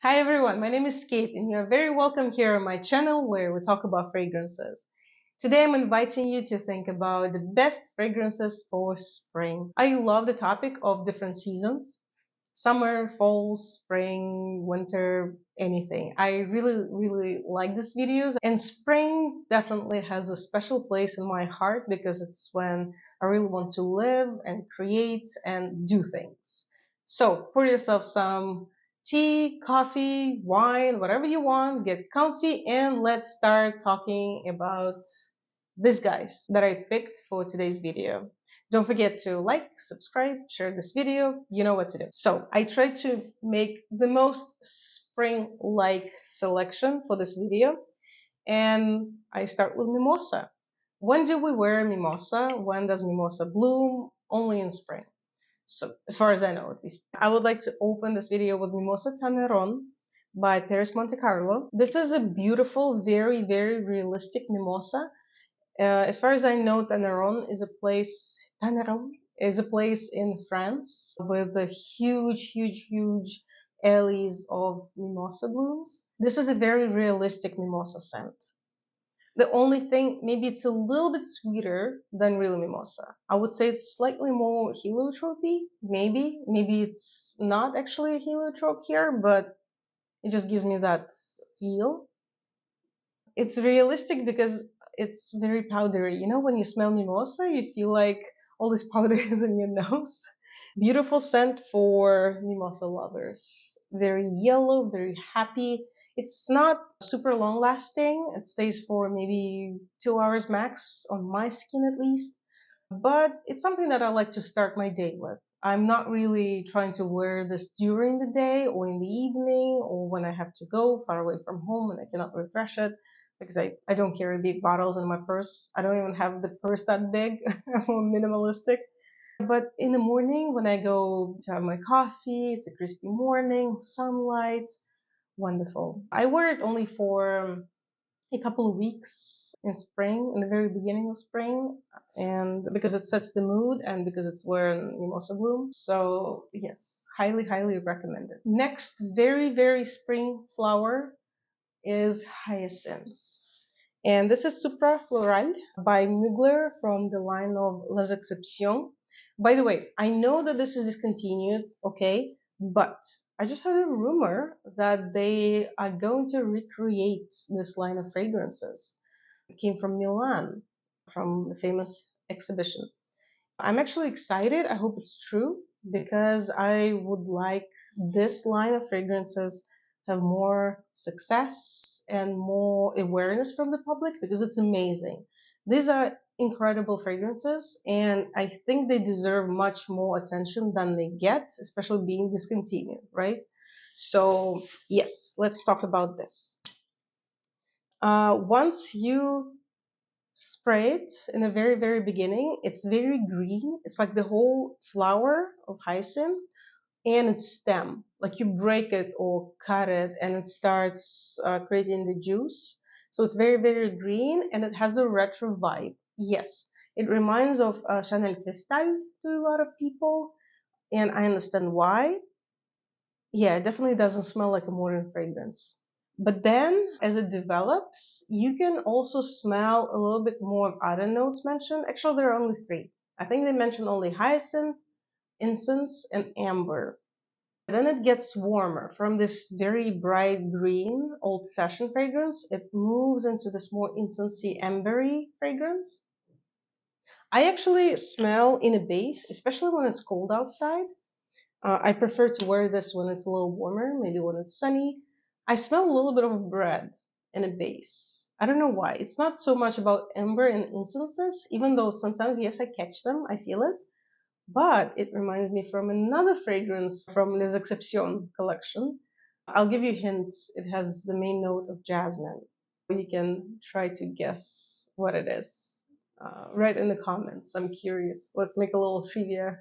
Hi everyone, my name is Kate and you're very welcome here on my channel where we talk about fragrances. Today I'm inviting you to think about the best fragrances for spring. I love the topic of different seasons. Summer, fall, spring, winter, anything. I really like these videos, and spring definitely has a special place in my heart because it's when I really want to live and create and do things. So pour yourself some tea, coffee, wine, whatever you want, get comfy, and let's start talking about these guys that I picked for today's video. Don't forget to like, subscribe, share this video. You know what to do. So I tried to make the most spring-like selection for this video, and I start with Mimosa. When do we wear Mimosa? When does Mimosa bloom? Only in spring. So as far as I know, at least. I would like to open this video with Mimosa Tanneron by Perris Monte Carlo. This is a beautiful, very realistic mimosa. As far as I know, Tanneron is a place in France with a huge alleys of mimosa blooms. This is a very realistic mimosa scent. The only thing, maybe it's a little bit sweeter than real mimosa. I would say it's slightly more heliotropy, maybe. Maybe it's not actually a heliotrope here, but it just gives me that feel. It's realistic because it's very powdery. You know, when you smell mimosa, you feel like all this powder is in your nose. Beautiful scent for mimosa lovers. Very yellow, very happy. It's not super long lasting. It stays for maybe 2 hours max on my skin at least. But it's something that I like to start my day with. I'm not really trying to wear this during the day or in the evening or when I have to go far away from home and I cannot refresh it because I don't carry big bottles in my purse. I don't even have the purse that big. I'm minimalistic. But in the morning when I go to have my coffee, it's a crispy morning, sunlight, wonderful. I wear it only for a couple of weeks in spring, in the very beginning of spring, and because it sets the mood and because it's where mimosa blooms. So yes, highly recommended. Next, very spring flower is hyacinth. And this is Supra Floral by Mugler from the line of Les Exceptions. By the way, I know that this is discontinued, okay, but I just heard a rumor that they are going to recreate this line of fragrances. It came from Milan, from the famous exhibition. I'm actually excited. I hope it's true because I would like this line of fragrances have more success and more awareness from the public because it's amazing. These are incredible fragrances and I think they deserve much more attention than they get, especially being discontinued, right? So yes, let's talk about this. Once you spray it in the very beginning, it's very green. It's like the whole flower of hyacinth and its stem. Like you break it or cut it and it starts creating the juice. So it's very green and it has a retro vibe. Yes, it reminds of Chanel Cristal to a lot of people, and I understand why. Yeah, it definitely doesn't smell like a modern fragrance. But then, as it develops, you can also smell a little bit more of other notes mentioned. Actually, there are only three. I think they mentioned only hyacinth, incense, and amber. Then it gets warmer. From this very bright green, old-fashioned fragrance, it moves into this more incensey, ambery fragrance. I actually smell in a base, especially when it's cold outside. I prefer to wear this when it's a little warmer, maybe when it's sunny. I smell a little bit of bread in a base. I don't know why. It's not so much about amber and incenses, even though sometimes, yes, I catch them, I feel it. But it reminds me from another fragrance from Les Exceptions collection. I'll give you hints. It has the main note of jasmine. You can try to guess what it is. Write in the comments. I'm curious. Let's make a little trivia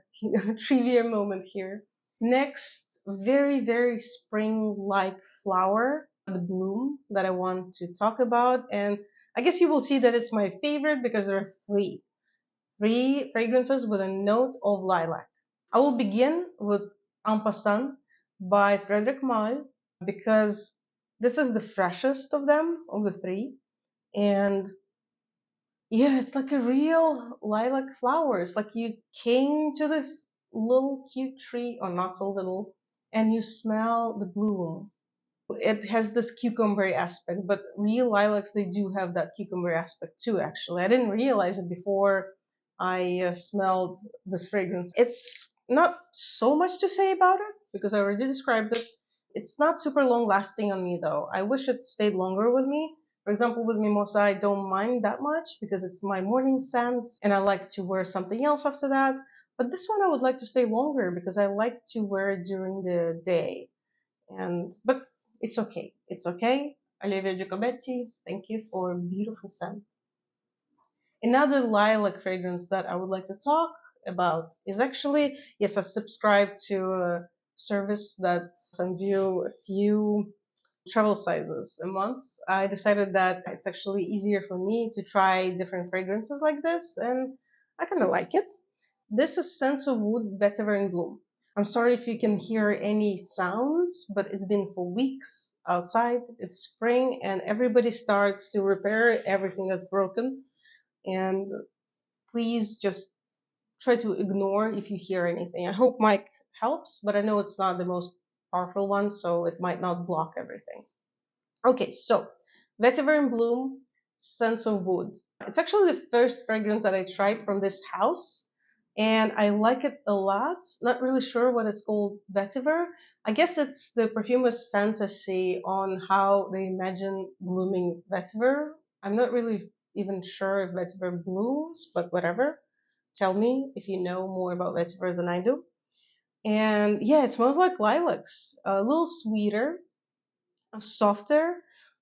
trivia moment here. Next, very spring-like flower, the bloom that I want to talk about, and I guess you will see that it's my favorite because there are three fragrances with a note of lilac. I will begin with En Passant by Frederic Malle. because this is the freshest of them, of the three. And yeah, it's like a real lilac flowers. Like you came to this little cute tree, or not so little, and you smell the bloom. It has this cucumber aspect, but real lilacs, they do have that cucumber aspect too, actually. I didn't realize it before I smelled this fragrance. It's not so much to say about it because I already described it. It's not super long lasting on me though. I wish it stayed longer with me. For example, with Mimosa, I don't mind that much because it's my morning scent and I like to wear something else after that. But this one I would like to stay longer because I like to wear it during the day. But it's okay. It's okay. Olivia Giacobetti, thank you for a beautiful scent. Another lilac fragrance that I would like to talk about is actually, yes, I subscribe to a service that sends you a few travel sizes a month. I decided that it's actually easier for me to try different fragrances like this, and I kind of like it. This is Sense of Wood Vetiver in Bloom. I'm sorry if you can hear any sounds, but it's been for weeks outside. It's spring, and everybody starts to repair everything that's broken. And please just try to ignore if you hear anything. I hope mic helps, but I know it's not the most powerful one, so it might not block everything. Okay, so Vetiver in Bloom, Sense of Wood. It's actually the first fragrance that I tried from this house, and I like it a lot. Not really sure what it's called, Vetiver. I guess it's the perfumer's fantasy on how they imagine blooming vetiver. I'm not really even sure if vetiver blooms, but whatever. Tell me if you know more about vetiver than I do. And yeah, it smells like lilacs, a little sweeter, softer,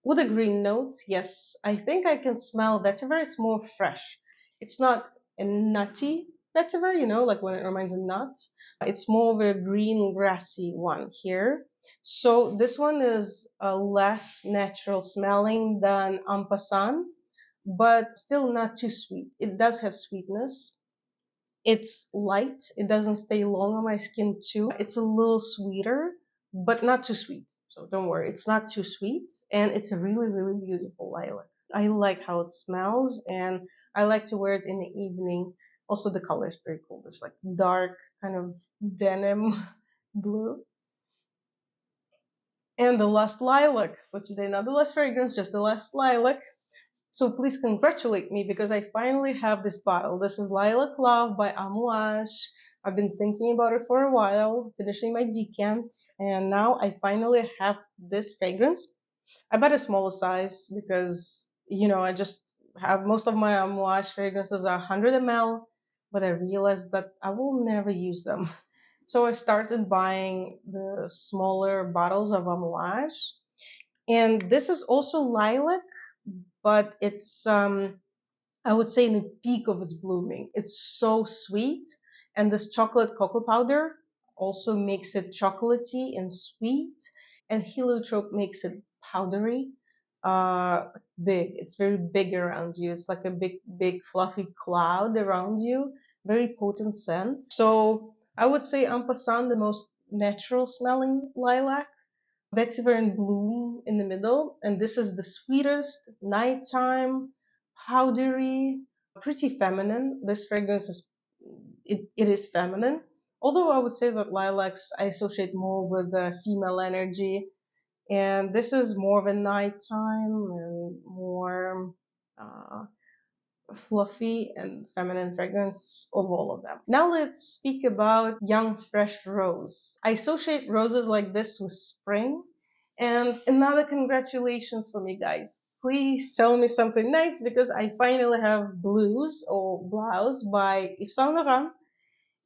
with a green note. Yes, I think I can smell vetiver. It's more fresh. It's not a nutty vetiver, like when it reminds a nut. It's more of a green grassy one here. So this one is less natural smelling than en passant, but still not too sweet. It does have sweetness. It's light. It doesn't stay long on my skin too. It's a little sweeter, but not too sweet. So don't worry, it's not too sweet. And it's a really, really beautiful lilac. I like how it smells and I like to wear it in the evening. Also, the color is pretty cool. It's like dark, kind of denim blue. And the last lilac for today. Not the last fragrance, just the last lilac. So please congratulate me because I finally have this bottle. This is Lilac Love by Amouage. I've been thinking about it for a while, finishing my decant, and now I finally have this fragrance. I bought a smaller size because, I just have most of my Amouage fragrances are 100 ml, but I realized that I will never use them. So I started buying the smaller bottles of Amouage. And this is also lilac, but it's I would say in the peak of its blooming. It's so sweet, and this chocolate cocoa powder also makes it chocolatey and sweet, and heliotrope makes it powdery, big. It's very big around you. It's like a big, big fluffy cloud around you. Very potent scent. So I would say en passant the most natural smelling lilac. Vetiver in Bloom in the middle, and this is the sweetest nighttime, powdery, pretty feminine. This fragrance it is feminine. Although I would say that lilacs I associate more with the female energy, and this is more of a nighttime and more uh, fluffy and feminine fragrance of all of them. Now let's speak about young fresh rose. I associate roses like this with spring, and another congratulations for me, guys. Please tell me something nice because I finally have Blues or Blouse by Yves Saint Laurent,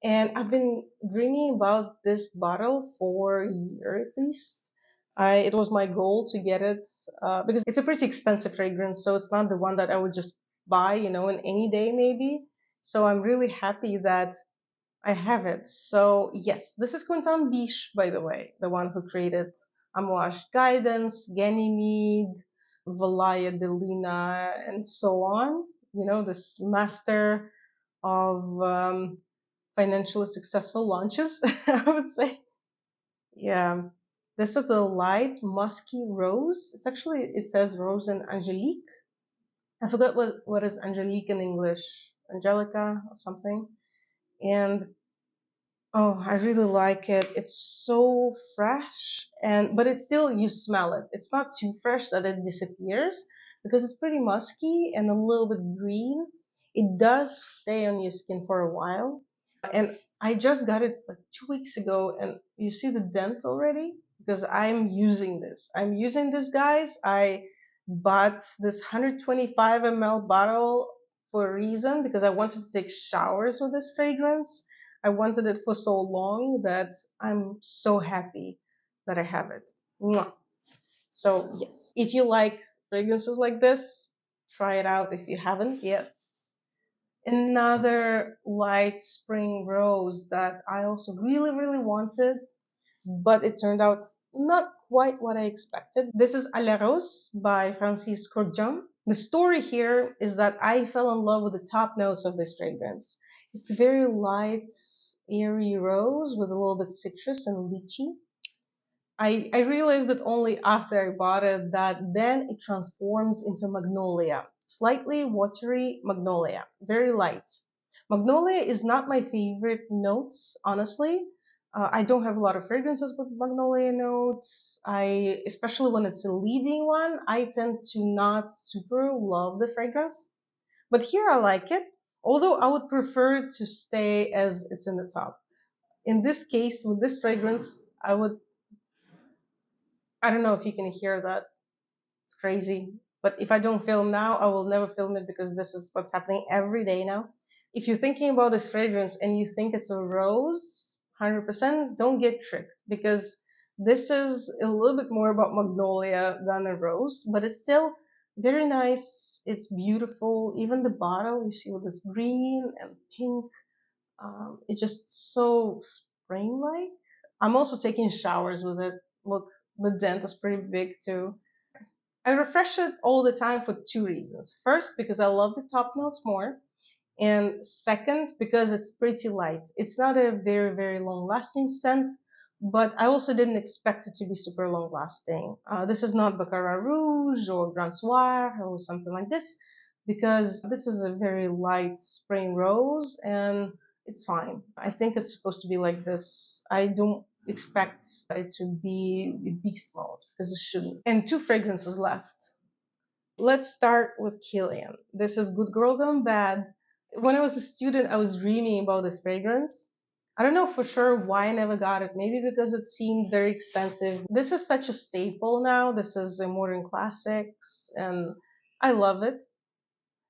and I've been dreaming about this bottle for a year at least. It was my goal to get it because it's a pretty expensive fragrance, so it's not the one that I would just buy, in any day maybe. So I'm really happy that I have it. So yes, this is Quentin Biche, by the way, the one who created Amouage Guidance, Ganymede, Valaya Delina, and so on. This master of financially successful launches, I would say. Yeah. This is a light musky rose. It's actually, it says rose and angelique. I forgot what is angelique in English. Angelica or something. And oh, I really like it. It's so fresh and but it's still you smell it. It's not too fresh that it disappears because it's pretty musky and a little bit green. It does stay on your skin for a while. And I just got it like 2 weeks ago and you see the dent already because I'm using this. I'm using this, guys. I bought this 125 ml bottle for a reason because I wanted to take showers with this fragrance. I wanted it for so long that I'm so happy that I have it. Mwah. So yes, if you like fragrances like this, try it out if you haven't yet. Another light spring rose that I also really, really wanted, but it turned out not quite what I expected. This is A la Rose by Francis Kurkdjian. The story here is that I fell in love with the top notes of this fragrance. It's very light, airy rose with a little bit citrus and lychee. I realized that only after I bought it that then it transforms into magnolia. Slightly watery magnolia, very light. Magnolia is not my favorite note, honestly. I don't have a lot of fragrances with magnolia notes. Especially when it's a leading one, I tend to not super love the fragrance. But here I like it, although I would prefer to stay as it's in the top. In this case, with this fragrance, I don't know if you can hear that. It's crazy. But if I don't film now, I will never film it because this is what's happening every day now. If you're thinking about this fragrance and you think it's a rose, 100%, don't get tricked because this is a little bit more about magnolia than a rose, but it's still very nice. It's beautiful. Even the bottle, you see with this green and pink, it's just so spring-like. I'm also taking showers with it. Look, the dent is pretty big too. I refresh it all the time for two reasons. First, because I love the top notes more. And second, because it's pretty light. It's not a very, very long lasting scent, but I also didn't expect it to be super long lasting. This is not Baccarat Rouge or Grand Soir or something like this, because this is a very light spring rose and it's fine. I think it's supposed to be like this. I don't expect it to be beast mode because it shouldn't. And two fragrances left. Let's start with Kilian. This is Good Girl Gone Bad. When I was a student, I was dreaming about this fragrance. I don't know for sure why I never got it. Maybe because it seemed very expensive. This is such a staple now. This is a modern classics and I love it.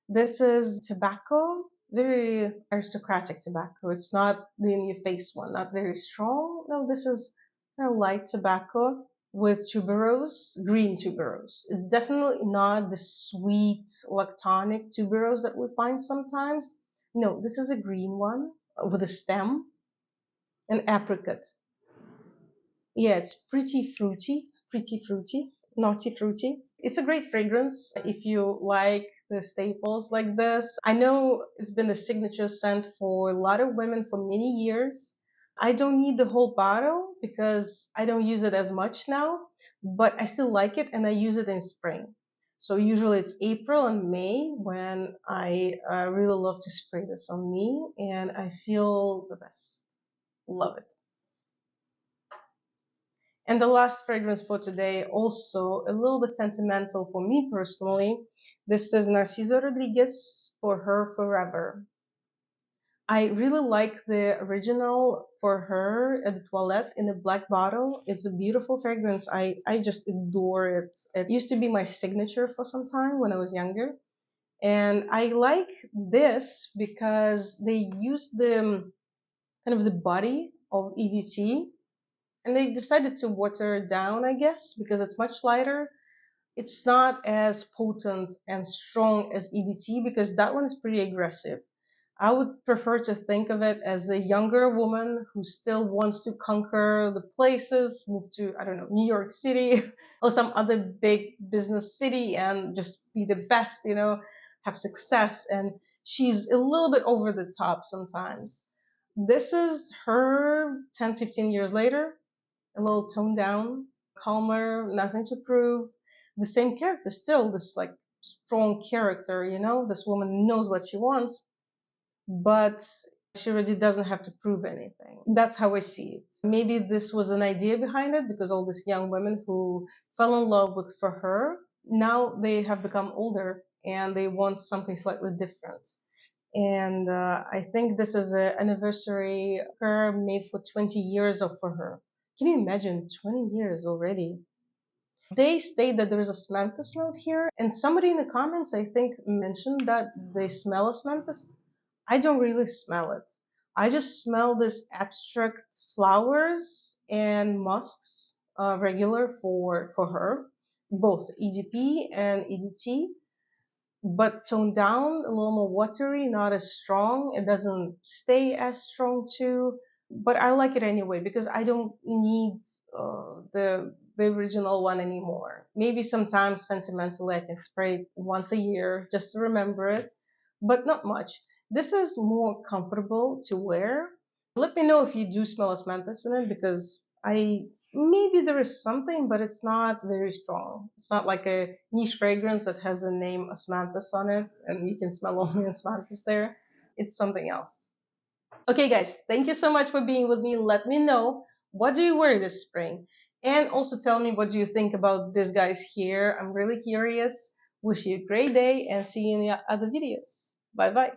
This is tobacco, very aristocratic tobacco. It's not the in your face one, not very strong. No, this is kind of light tobacco with tuberose, green tuberose. It's definitely not the sweet lactonic tuberose that we find sometimes. No, this is a green one with a stem and apricot. Yeah, it's pretty fruity, naughty fruity. It's a great fragrance if you like the staples like this. I know it's been the signature scent for a lot of women for many years. I don't need the whole bottle because I don't use it as much now, but I still like it and I use it in spring. So usually it's April and May when I really love to spray this on me and I feel the best. Love it. And the last fragrance for today, also a little bit sentimental for me personally. This is Narciso Rodriguez for Her Forever. I really like the original for her at the toilette in a black bottle. It's a beautiful fragrance. I just adore it. It used to be my signature for some time when I was younger. And I like this because they use the kind of the body of EDT and they decided to water it down, I guess, because it's much lighter. It's not as potent and strong as EDT because that one is pretty aggressive. I would prefer to think of it as a younger woman who still wants to conquer the places, move to, I don't know, New York City or some other big business city and just be the best, have success. And she's a little bit over the top sometimes. This is her 10, 15 years later, a little toned down. calmer, nothing to prove. The same character, still this like strong character, you know, this woman knows what she wants, but she really doesn't have to prove anything. That's how I see it. Maybe this was an idea behind it because all these young women who fell in love with for her, now they have become older and they want something slightly different. And I think this is an anniversary her made for 20 years of for her. Can you imagine 20 years already? They state that there is a Smanthus note here, and somebody in the comments I think mentioned that they smell a Smanthus. I don't really smell it. I just smell this abstract flowers and musks, regular for her, both EDP and EDT, but toned down, a little more watery, not as strong. It doesn't stay as strong too, but I like it anyway because I don't need the original one anymore. Maybe sometimes sentimentally I can spray it once a year just to remember it, but not much. This is more comfortable to wear. Let me know if you do smell osmanthus in it because I maybe there is something, but it's not very strong. It's not like a niche fragrance that has a name osmanthus on it and you can smell only osmanthus there. It's something else. Okay, guys, thank you so much for being with me. Let me know what do you wear this spring, and also tell me what do you think about these guys here. I'm really curious. Wish you a great day and see you in the other videos. Bye bye.